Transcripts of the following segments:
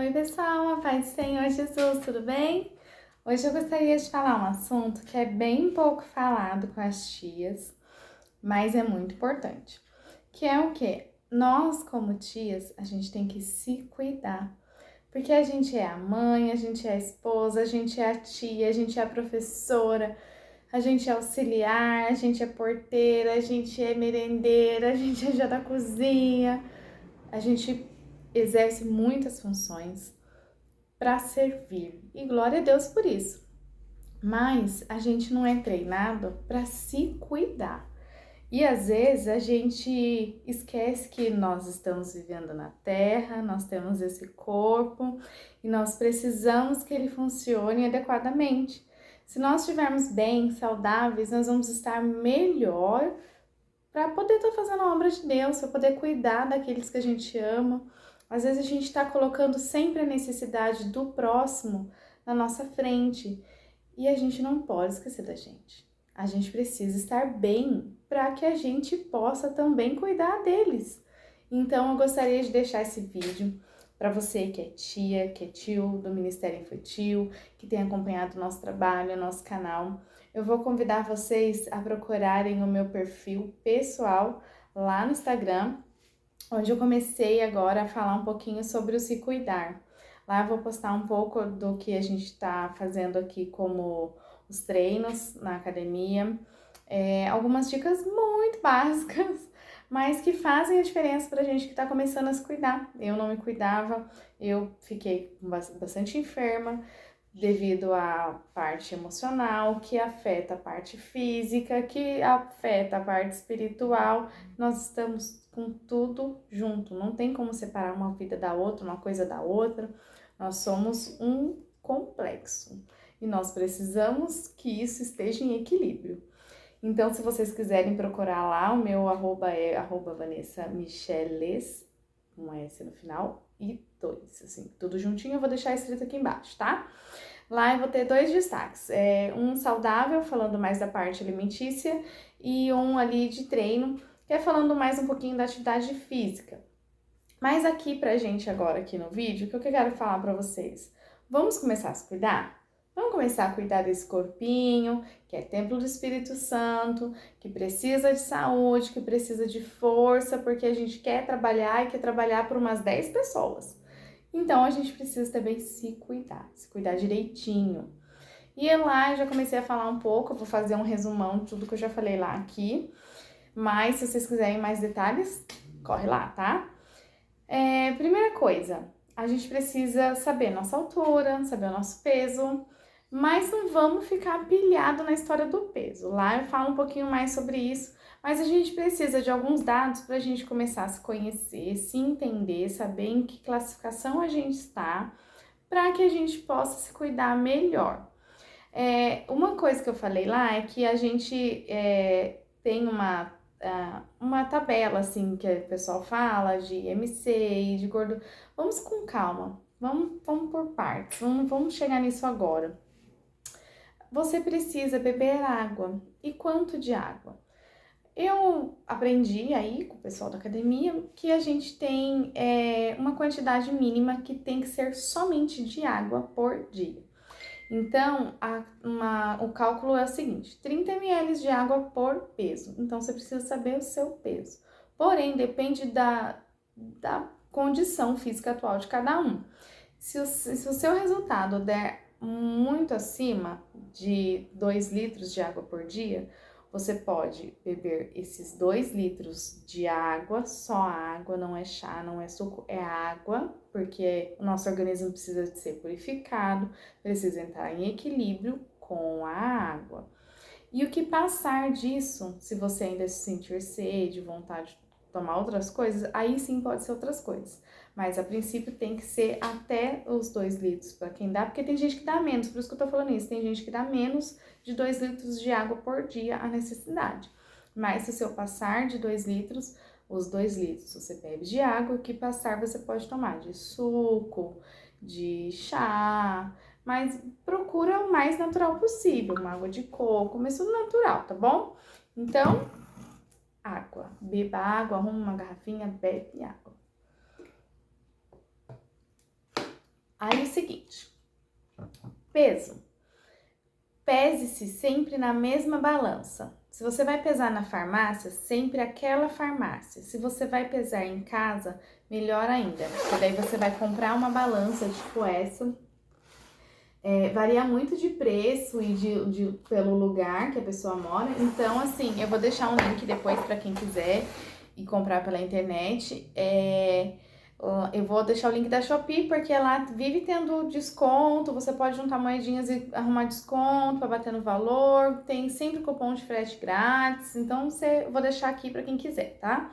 Oi, pessoal, a paz do Senhor Jesus, tudo bem? Hoje eu gostaria de falar um assunto que é bem pouco falado com as tias, mas é muito importante. Que é o quê? Nós, como tias, a gente tem que se cuidar. Porque a gente é a mãe, a gente é a esposa, a gente é a tia, a gente é a professora, a gente é auxiliar, a gente é porteira, a gente é merendeira, a gente é já da cozinha. A gente exerce muitas funções para servir. E glória a Deus por isso. Mas a gente não é treinado para se cuidar. E às vezes a gente esquece que nós estamos vivendo na Terra, nós temos esse corpo e nós precisamos que ele funcione adequadamente. Se nós estivermos bem, saudáveis, nós vamos estar melhor para poder estar fazendo a obra de Deus, para poder cuidar daqueles que a gente ama. Às vezes a gente está colocando sempre a necessidade do próximo na nossa frente e a gente não pode esquecer da gente. A gente precisa estar bem para que a gente possa também cuidar deles. Então eu gostaria de deixar esse vídeo para você que é tia, que é tio do Ministério Infantil, que tem acompanhado o nosso trabalho, o nosso canal. Eu vou convidar vocês a procurarem o meu perfil pessoal lá no Instagram, onde eu comecei agora a falar um pouquinho sobre o se cuidar. Lá eu vou postar um pouco do que a gente está fazendo aqui como os treinos na academia, algumas dicas muito básicas, mas que fazem a diferença pra gente que tá começando a se cuidar. Eu não me cuidava, eu fiquei bastante enferma devido à parte emocional, que afeta a parte física, que afeta a parte espiritual. Nós estamos com tudo junto, não tem como separar uma vida da outra, uma coisa da outra. Nós somos um complexo e nós precisamos que isso esteja em equilíbrio. Então, se vocês quiserem procurar lá, o meu arroba é Vanessa Micheles, um S no final, e 2, assim, tudo juntinho, eu vou deixar escrito aqui embaixo, tá? Lá eu vou ter 2 destaques, um saudável, falando mais da parte alimentícia, e um ali de treino, que é falando mais um pouquinho da atividade física. Mas aqui pra gente agora, aqui no vídeo, o que eu quero falar pra vocês? Vamos começar a se cuidar? Vamos começar a cuidar desse corpinho, que é templo do Espírito Santo, que precisa de saúde, que precisa de força, porque a gente quer trabalhar e quer trabalhar por umas 10 pessoas. Então a gente precisa também se cuidar direitinho. E lá eu já comecei a falar um pouco, eu vou fazer um resumão de tudo que eu já falei lá aqui. Mas se vocês quiserem mais detalhes, corre lá, tá? Primeira coisa, a gente precisa saber nossa altura, saber o nosso peso, mas não vamos ficar pilhado na história do peso. Lá eu falo um pouquinho mais sobre isso, mas a gente precisa de alguns dados para a gente começar a se conhecer, se entender, saber em que classificação a gente está, para que a gente possa se cuidar melhor. Uma coisa que eu falei lá é que a gente tem uma tabela, assim, que o pessoal fala de IMC e de gordura. Vamos com calma, vamos por partes, vamos chegar nisso agora. Você precisa beber água. E quanto de água? Eu aprendi aí com o pessoal da academia que a gente tem uma quantidade mínima que tem que ser somente de água por dia. Então, o cálculo é o seguinte, 30 ml de água por peso. Então, você precisa saber o seu peso. Porém, depende da condição física atual de cada um. Se o seu resultado der muito acima de 2 litros de água por dia, você pode beber esses 2 litros de água, só água, não é chá, não é suco, é água, porque o nosso organismo precisa de ser purificado, precisa entrar em equilíbrio com a água. E o que passar disso, se você ainda se sentir sede, vontade de tomar outras coisas, aí sim pode ser outras coisas. Mas a princípio tem que ser até os 2 litros para quem dá, porque tem gente que dá menos, por isso que eu tô falando isso, tem gente que dá menos de 2 litros de água por dia a necessidade. Mas se o seu passar de 2 litros, os 2 litros você bebe de água, o que passar você pode tomar de suco, de chá, mas procura o mais natural possível, uma água de coco, mas tudo natural, tá bom? Então, água, beba água, arruma uma garrafinha, bebe água. Aí, o seguinte, peso. Pese-se sempre na mesma balança. Se você vai pesar na farmácia, sempre aquela farmácia. Se você vai pesar em casa, melhor ainda, porque daí você vai comprar uma balança tipo essa. Varia muito de preço e pelo lugar que a pessoa mora. Então, assim, eu vou deixar um link depois para quem quiser ir comprar pela internet. Eu vou deixar o link da Shopee, porque lá vive tendo desconto. Você pode juntar moedinhas e arrumar desconto para bater no valor. Tem sempre cupom de frete grátis. Então, vou deixar aqui para quem quiser, tá?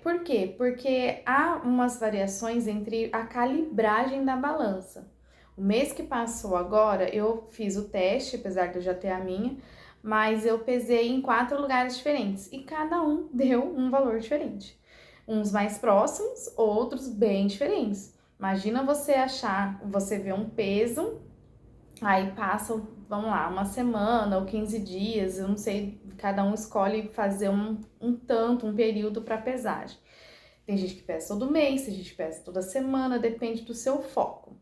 Por quê? Porque há umas variações entre a calibragem da balança. O mês que passou agora, eu fiz o teste, apesar de eu já ter a minha, mas eu pesei em 4 lugares diferentes e cada um deu um valor diferente. Uns mais próximos, outros bem diferentes. Imagina você vê um peso, aí passa, vamos lá, uma semana ou 15 dias, eu não sei, cada um escolhe fazer um período para pesagem. Tem gente que pesa todo mês, tem gente que pesa toda semana, depende do seu foco.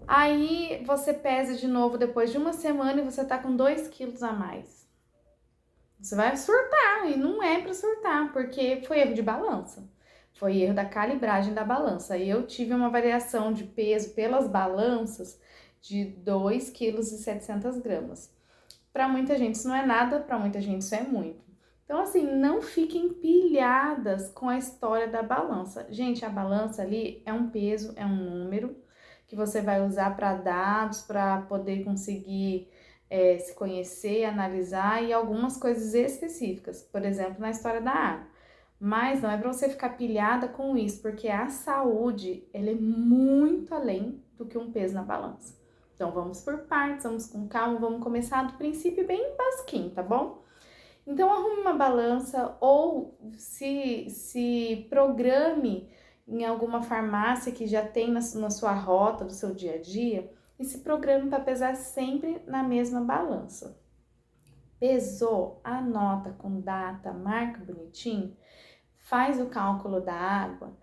Aí você pesa de novo depois de uma semana e você tá com 2 quilos a mais. Você vai surtar e não é pra surtar, porque foi erro de balança. Foi erro da calibragem da balança. E eu tive uma variação de peso pelas balanças de 2,7 kg. Para muita gente isso não é nada, para muita gente isso é muito. Então, assim, não fiquem pilhadas com a história da balança. Gente, a balança ali é um peso, é um número que você vai usar para dados, para poder conseguir se conhecer, analisar e algumas coisas específicas, por exemplo, na história da água. Mas não é para você ficar pilhada com isso, porque a saúde, ela é muito além do que um peso na balança. Então, vamos por partes, vamos com calma, vamos começar do princípio bem basquinho, tá bom? Então, arrume uma balança ou se programe em alguma farmácia que já tem na sua rota do seu dia a dia e se programe para pesar sempre na mesma balança. Pesou, anota com data, marca bonitinho, faz o cálculo da água,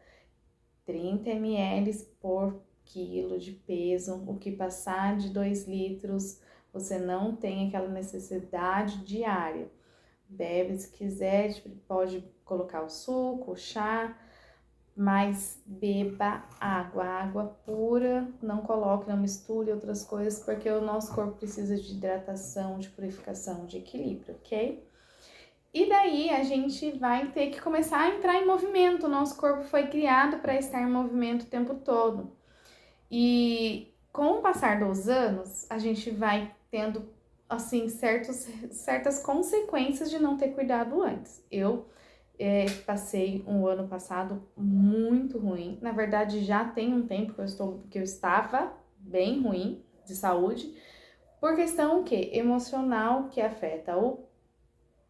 30 ml por quilo de peso, o que passar de 2 litros, você não tem aquela necessidade diária. Bebe, se quiser, pode colocar o suco, o chá, mas beba água pura, não coloque, não misture outras coisas, porque o nosso corpo precisa de hidratação, de purificação, de equilíbrio, ok? E daí a gente vai ter que começar a entrar em movimento, o nosso corpo foi criado para estar em movimento o tempo todo. E com o passar dos anos, a gente vai tendo, assim, certas consequências de não ter cuidado antes. Eu passei um ano passado muito ruim. Na verdade, já tem um tempo que eu estava bem ruim de saúde, por questão o quê? Emocional, que afeta o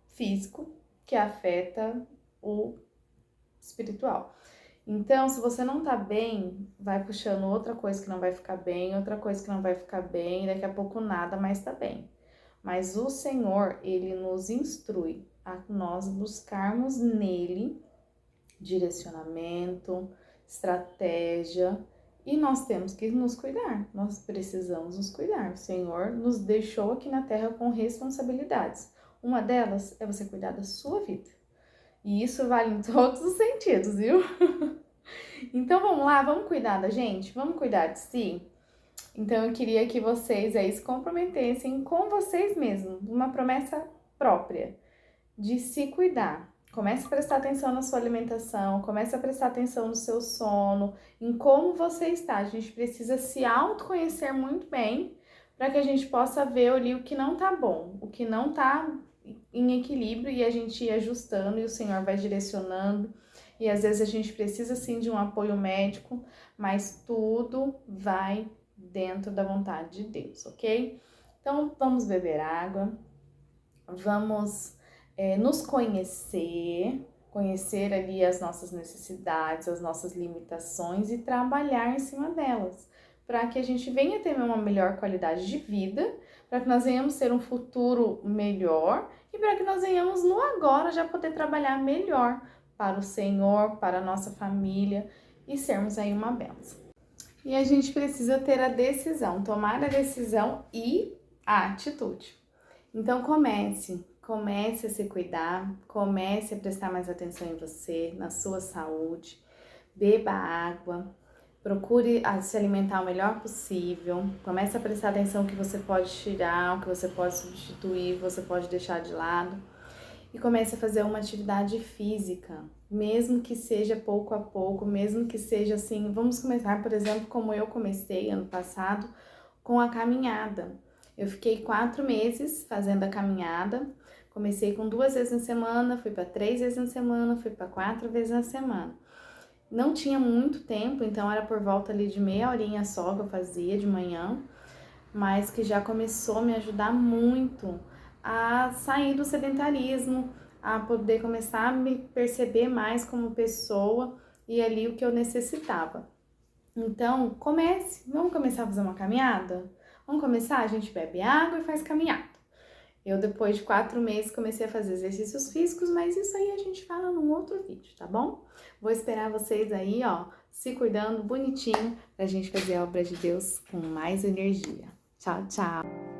físico, que afeta o espiritual. Então, se você não tá bem, vai puxando outra coisa que não vai ficar bem, outra coisa que não vai ficar bem, daqui a pouco nada mais tá bem. Mas o Senhor, ele nos instrui a nós buscarmos nele direcionamento, estratégia, e nós temos que nos cuidar, nós precisamos nos cuidar. O Senhor nos deixou aqui na Terra com responsabilidades. Uma delas é você cuidar da sua vida. E isso vale em todos os sentidos, viu? Então vamos lá, vamos cuidar da gente? Vamos cuidar de si? Então eu queria que vocês aí se comprometessem com vocês mesmos, uma promessa própria de se cuidar. Comece a prestar atenção na sua alimentação, comece a prestar atenção no seu sono, em como você está. A gente precisa se autoconhecer muito bem para que a gente possa ver ali o que não tá bom, o que não tá em equilíbrio e a gente ir ajustando e o Senhor vai direcionando. E às vezes a gente precisa sim de um apoio médico, mas tudo vai dentro da vontade de Deus, ok? Então vamos beber água, vamos nos conhecer ali as nossas necessidades, as nossas limitações e trabalhar em cima delas, para que a gente venha ter uma melhor qualidade de vida, para que nós venhamos ter um futuro melhor e para que nós venhamos no agora já poder trabalhar melhor para o Senhor, para a nossa família e sermos aí uma bênção. E a gente precisa ter a decisão, tomar a decisão e a atitude. Então comece a se cuidar, comece a prestar mais atenção em você, na sua saúde, beba água, procure se alimentar o melhor possível, comece a prestar atenção o que você pode tirar, o que você pode substituir, o que você pode deixar de lado. E comece a fazer uma atividade física, mesmo que seja pouco a pouco, mesmo que seja assim, vamos começar, por exemplo, como eu comecei ano passado, com a caminhada. Eu fiquei 4 meses fazendo a caminhada, comecei com 2 vezes na semana, fui para 3 vezes na semana, fui para 4 vezes na semana. Não tinha muito tempo, então era por volta ali de meia horinha só que eu fazia de manhã, mas que já começou a me ajudar muito a sair do sedentarismo, a poder começar a me perceber mais como pessoa e ali o que eu necessitava. Então, vamos começar a fazer uma caminhada? Vamos começar? A gente bebe água e faz caminhada. Eu, depois de 4 meses, comecei a fazer exercícios físicos, mas isso aí a gente fala num outro vídeo, tá bom? Vou esperar vocês aí, ó, se cuidando bonitinho pra gente fazer a obra de Deus com mais energia. Tchau, tchau!